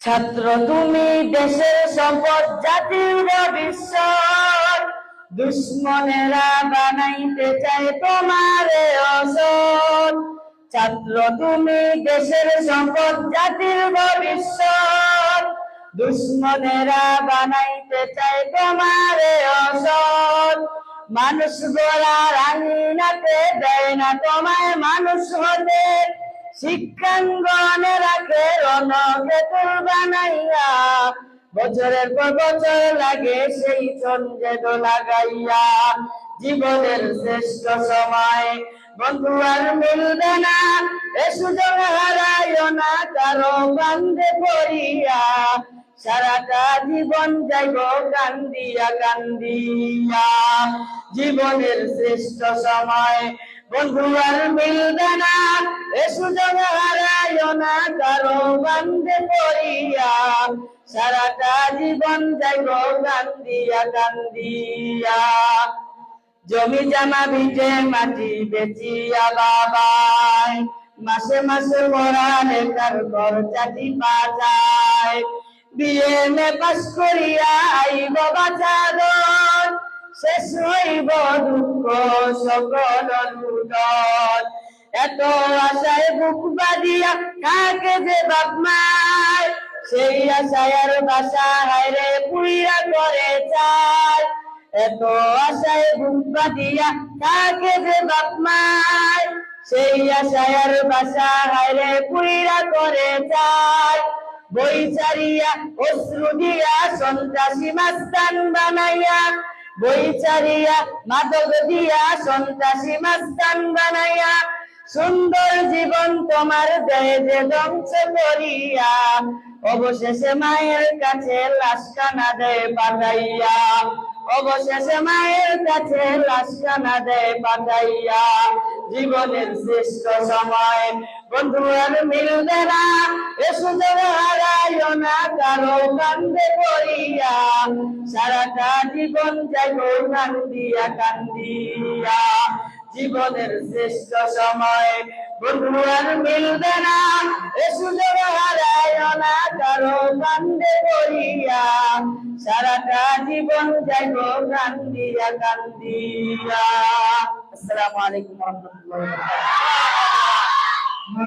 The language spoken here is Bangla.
ছাত্র তুমি দেশের সম্পদ, জাতির ভবিষ্যৎ। দুশ্মনেরা বানাইতে চায় তোমারে অসৎ। ছাত্র তুমি দেশের সম্পদ, জাতির ভবিষ্যৎ। দুশ্মনেরা বানাইতে চায় তোমারে অসৎ। মানুষ গড়ার আঙিনাতে দেয় না তোমায় মানুষ হতে। শিক্ষাঙ্গনে রাখে রণক্ষেত্র বানাইয়া। বছরের পর বছর লাগে সেই ছন্দের লাগাইয়া। জীবনের শ্রেষ্ঠ সময় বন্ধু আর মিলবে না, এ সুযোগ হারাইও না কারো বান্ধে পড়িয়া। সারাটা জীবন যাইব কান্দিয়া কান্দিয়া। জীবনের শ্রেষ্ঠ সময় বন্ধু আর মিলবে না, এ সুযোগ হারাইও না কারো বান্ধে পড়িয়া। সারাটা জীবন যাইব কান্দিয়া কান্দিয়া। জমি জামা ভিটে মাটি বেচিয়া বাবাই, মাসে মাসে পড়ালেখার খরচাটি পাঠায়। বিএমএ পাস করিয়া আইব বাঁচাদর, শেষ হইব দুঃখ সকল লুটন। এত আশায় বুক বাঁধিয়া কাকে যে বাপ মায়, সেই আশায় আর বাসা হায়রে পুইরা করে চায়। এত আশায় বুক বাঁধিয়া কাকে যে বাপ মায়, সেই আশায় আর বাসা হায়রে পুইরা করে চায়। বই ছাড়িয়া অশ্রু দিয়া সন্ত্রাসী মাস্তান বানাইয়া, বই ছাড়িয়া মাদক দিয়া সন্ত্রাসী মাস্তান বানাইয়া। সুন্দর জীবন তোমার দেয় যে ধ্বংস করিয়া, অবশেষে মায়ের কাছে লাশখানা দেয় পাঠাইয়া। অবশেষে মায়ের কাছে লাশখানা দেয় পাঠাইয়া। জীবনের শ্রেষ্ঠ সময় বন্ধু আর মিলবে না, এ সুযোগ হারাইও না কারো কান্দে পড়িয়া। সারাটা জীবন যাইব কান্দিয়া কান্দিয়া। জীবনের শ্রেষ্ঠ সময় বন্ধু আর মিলবে না, এ সুযোগ হারাইও না কারো কান্দে পড়িয়া। সারাটা জীবন যাইব কান্দিয়া কান্দিয়া। আসসালামু আলাইকুম ওয়া রাহমাতুল্লাহি ওয়া বারাকাতুহু।